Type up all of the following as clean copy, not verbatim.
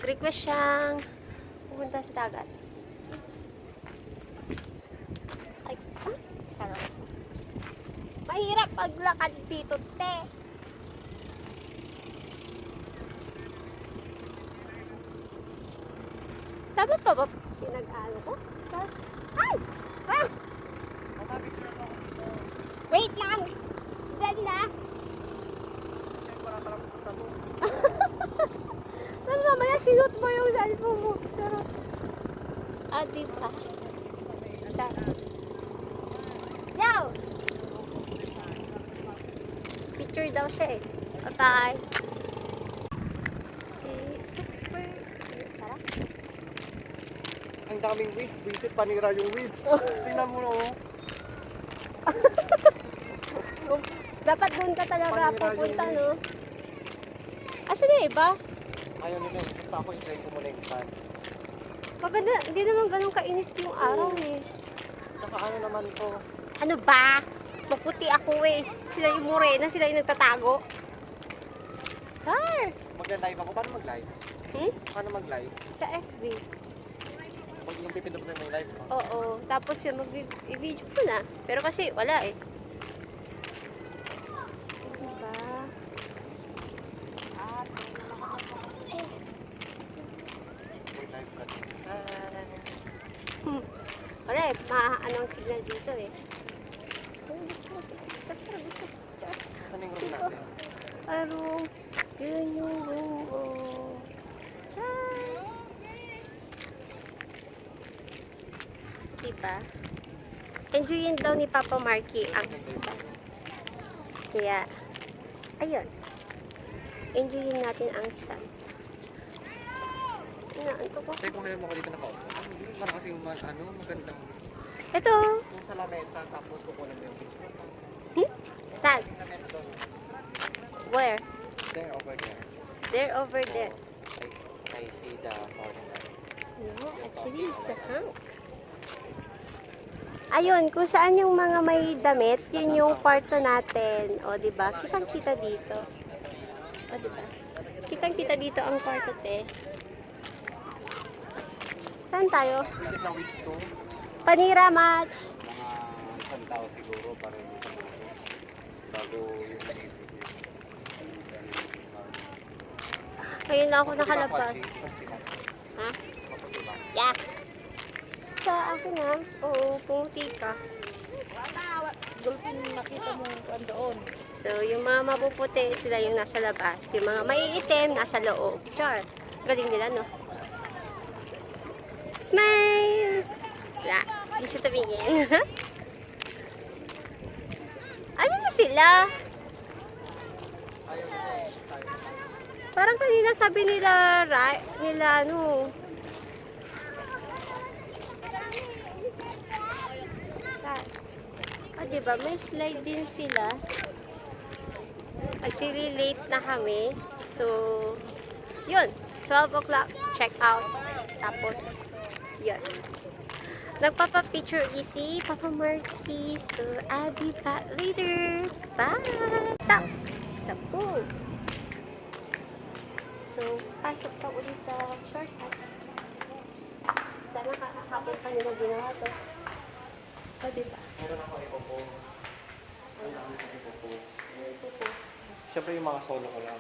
nag-request siyang pumunta sa dagat. Ay, charot. Mahirap paglakad dito, te. Tama pa ba pinag-ano ko? Ay! Ah! Wait lang! Dali na! Ano mamaya, sinot mo yung cellphone mo. Pero, diba? Yo! Picture daw siya eh. Bye-bye. Super. Tara. Ang daming weeds. Bisit, panira yung weeds. Tingnan mo na oh. Dapat doon ka talaga Panira pupunta, yung no? weeds. Asan na iba? Ayaw nila eh. Basta ako i-try ko muna yung sun. Maganda, hindi naman ganun kainit yung araw eh. Tsaka ano naman to. Ano ba? Maputi ako eh. Sila yung morena, sila yung nagtatago. Har! Magla-live ako. Paano mag-live? Paano mag-live? Sa FB. Pag yung pipindot na may live mo. Oo. Tapos yun, mag-video ko na. Pero kasi wala eh. Diba? Mag-live ka. Wala eh. Anong signal dito eh. Saan yung room natin? Parang, yun yung room ko. Tiyay! Diba? Enjoyin daw ni Papa Marky ang sun. Kaya, ayun. Enjoyin natin ang sun. Inaanto ko. Check mo kayo mo ko dito nakaupo. Para kasi magandang. Ito. Yung sa lamesa, tapos kukunan mo yung picture. Saan? Yung lamesa doon. Where? There, over there. They're over there. I see the foreigner. No, actually, it's a hunk. Ayun, kung saan yung mga may damit, yun yung kwarto natin. O, diba? Kitang-kita dito. O, diba? Kitang-kita dito ang kwarto, te. Saan tayo? Visit ng weeks to. Panira match. Mga isang tao siguro para hindi sa mga bago yung Ayun na ako nakalabas. Ha? Yeah. Sa akin na. Oo, pumuti ka. Dolphin nakita mo doon. So, yung mga mapuputi, sila yung nasa labas. Yung mga maiitim, nasa loob. Char. Galing nila, no? Smile! Wala. Hindi siya tabingin. Ano na sila? Parang kanina sabi nila, ano. Diba? May slide din sila. Actually, late na kami. So, yun. 12 o'clock, check out. Tapos, yun. Nagpapa-picture si Papa Marky. So, I'll be back later. Bye! Stop! Sa pool. So, pasok pa ulit sa shortcut. Sana kakahapon pa nila ginawa to. O, diba? meron ako ipopost. Ang dami ko ipopost. Siyempre yung mga solo ko lang.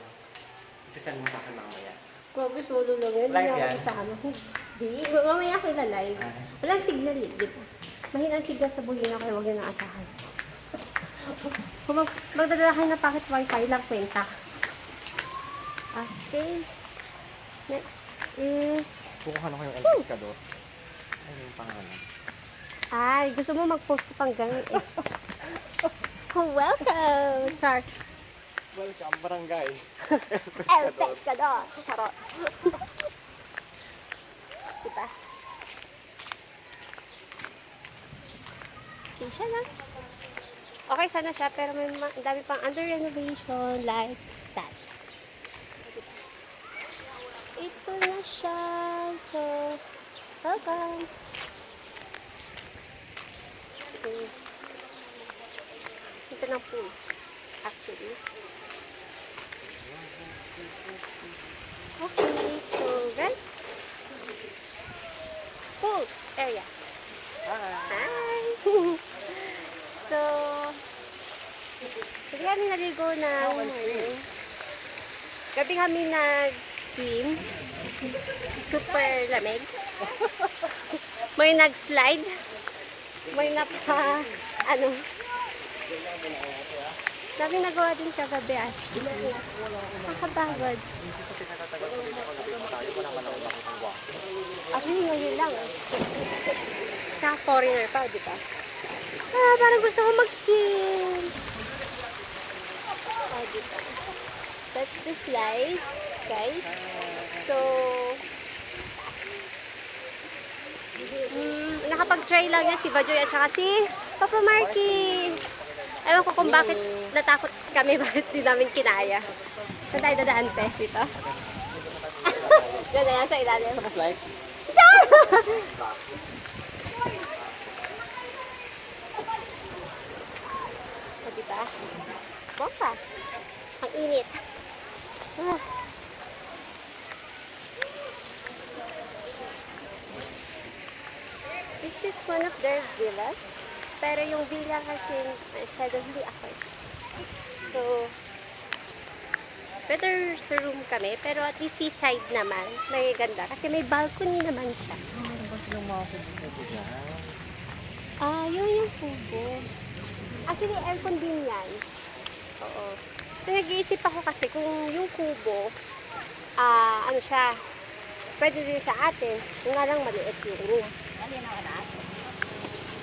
Isisend mo sa akin mamaya. Grabe, solo lang yan. Live Hindi yan? ako sasama. Hindi. Mamaya ako ila-live. Walang signal eh, di ba? Mahinang signal sa buhin ako, huwag nyo naasahan. Kung magdadala kayo na packet wifi lang kwenta. Okay. Next is... Kukuha na ko yung Elpiscador. Ano yung pangalan? Ay, gusto mo mag-post ka pang ganun eh. Oh, welcome! Char. Welcome, barangay. El Pescador! Charot. Diba? Okay siya lang. Okay sana siya, pero may dami pang under renovation like that. Ito na siya. So, welcome. So, ito na pool. Actually. Okay, so guys, Gabi kami nag-swim. Super lamig. May nag-slide. May ano. Dami nagawa din sa gabi actually. Nakabagod. Actually, ngayon lang. Sa foreigner pa, di ba? Parang gusto ko mag-swim. Di ba? That's the slide, guys. So, nakapag-try lang yan si Bajoy at saka si Papa Marky. Ewan ko kung bakit natakot kami, bakit di namin kinaya. Saan tayo dadaan, te? Dito? Yan na yan sa ilalim. Sa slide? O, diba? Bomba. Ang init. This is one of their villas. Pero yung villa kasi masyadong hindi ako. So, better sa room kami. Pero at least seaside naman. May ganda. Kasi may balcony naman siya. Ano ba silang mga kubo dyan? Yun yung kubo. Actually, aircon din yan. Oo. So, nag-iisip ako kasi kung yung kubo, ano siya, pwede din sa atin. Yung nga lang maliit yung room.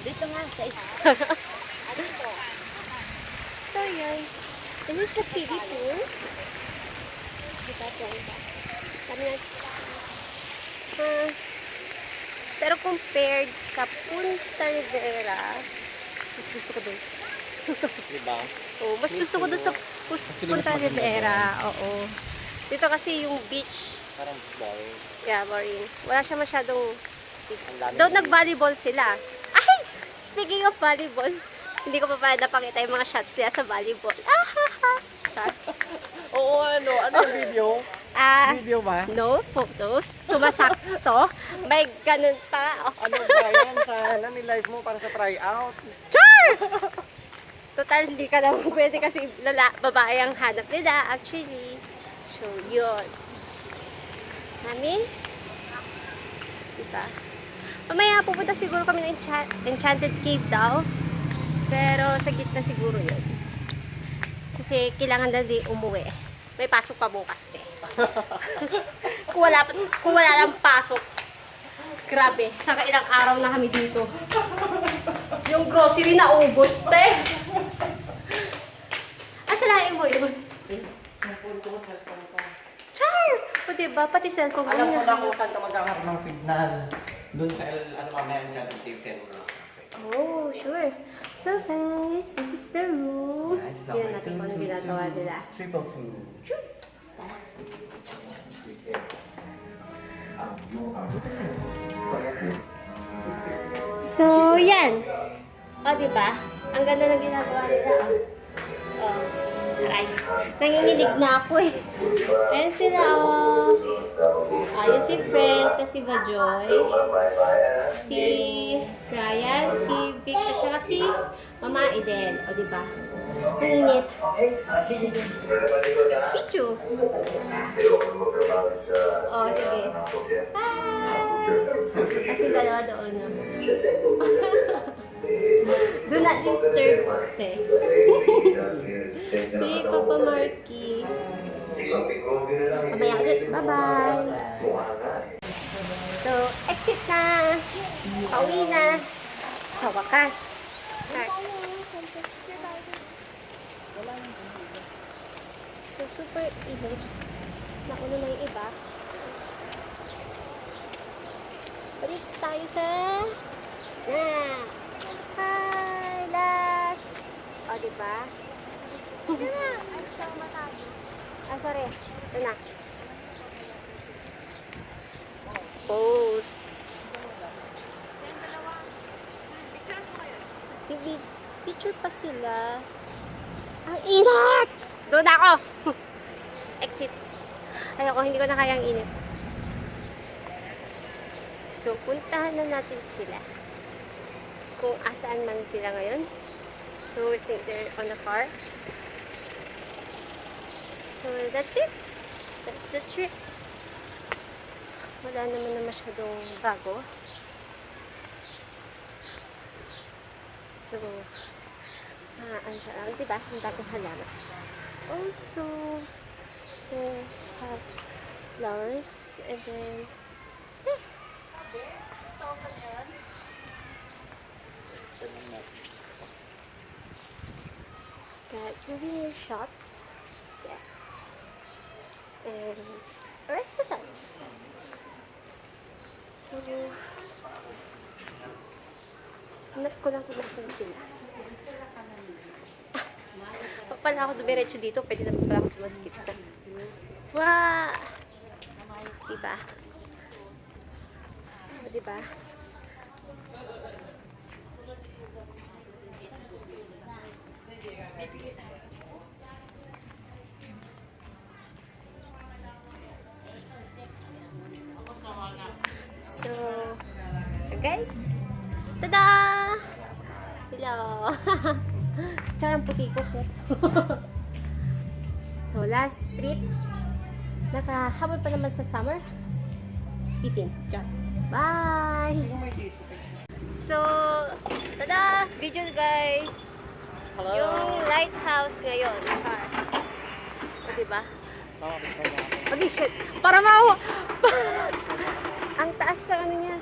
Dito nga sa So, yun. This is the kiddie pool. Diba ito? Kami na. Pero compared sa Punta Rivera, mas gusto ko dun. Diba? Oh, mas gusto ko dun sa Punta Rivera. Oo. Dito kasi yung beach. Parang boring. Yeah, boring. Wala siya masyadong... Ang dami. Daw nag-volleyball sila. Ay! Speaking of volleyball, hindi ko pa pala napakita yung mga shots niya sa volleyball. Oo, ano? Ano yung video? Video ba? No photos. Sumasakto. May ganun pa. Oh. Ano ba yan? Sana ni-live mo para sa tryout. Char! Total, hindi ka naman pwede kasi babae ang hanap nila, actually. So, yun. Mami? Diba? Mamaya pupunta siguro kami ng Enchanted Cave daw. Pero sa gitna siguro yun. Kasi kailangan na di umuwi. May pasok pa bukas, te. kung wala lang pasok. Grabe, saka ilang araw na kami dito. Yung grocery na ubos, te. At salain mo yun. Cellphone ko, cellphone ko. Char! O diba, pati cellphone mo. Alam ko na kung saan ka magkakaroon ng signal. Doon sa ano mamaya Enchanted Cave, send mo na. Oh, sure. So guys, this is the room. Yeah, it's Tingnan number natin kung ano ginagawa nila. It's 222. So, yan. O, diba? Ang ganda ng ginagawa nila. O, aray. Nanginginig na ako eh. Ayan sila, o. Ayun si Fred, kasi Bajoy. Si Ryan, si Vic, at saka si Mama Eden. O, diba? Ang init. Pichu. O, sige. Hi! Kasi dalawa doon, no? Do not disturb, te. Si Papa Marky. Mamaya ulit. Bye-bye. So, exit na. Pauwi na. Sa wakas. Start. So, super init. Nakulo na yung iba. Balik tayo sa... Hi, last! O, diba? Sorry. Ito na. Pose. Picture pa sila. Ang init! Doon ako! Exit. Ayoko, hindi ko na kayang init. So, puntahan na natin sila. Kung asaan man sila ngayon. So, I think they're on the car. So, that's it. That's the trip. Wala naman na masyadong bago. So, ano siya lang, diba? Ang dating halaman. Also, they have flowers, and then, got souvenir shops. Yeah. And a restaurant. So, hanap ko lang kung nasan sila. Pag pala ako dumiretso dito, pwede na pala ako tumaskit na. Wow! Diba? Diba? So, guys, tada! Sila. Tsaka ang puti ko siya. So, last trip. Nakahabol pa naman sa summer. Bitin. Char. Bye! So, tada! Video guys! Hello! Yung lighthouse ngayon. Char. O, diba? Mag-shoot. Para maawa! Ang taas na ano niya.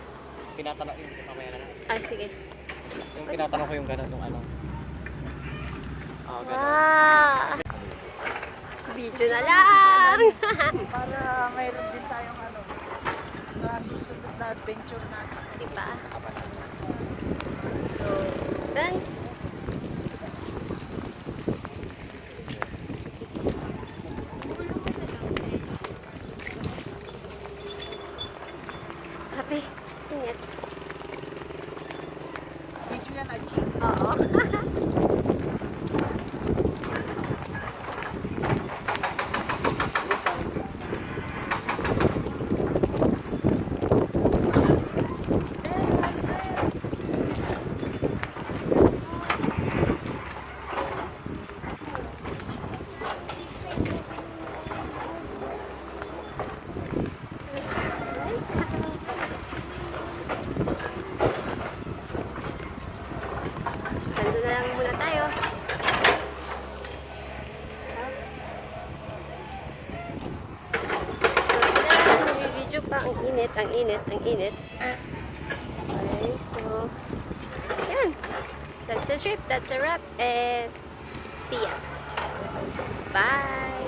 Tinatanong yung mamaya na lang. Ah, sige. Yung tinatanong ko yung gano'n, yung ano. Gano'n. Wow! Video na lang! Para mayroon din tayong ano, sa susunod na adventure natin. Diba? So, done. Happy. Ingat. Video yan, Achi. Oo. Nandun na lang muna tayo. So, sila nag-video pa. Ang init, ang init, ang init. Okay, so, yan. That's the trip. That's a wrap. And, see ya. Bye!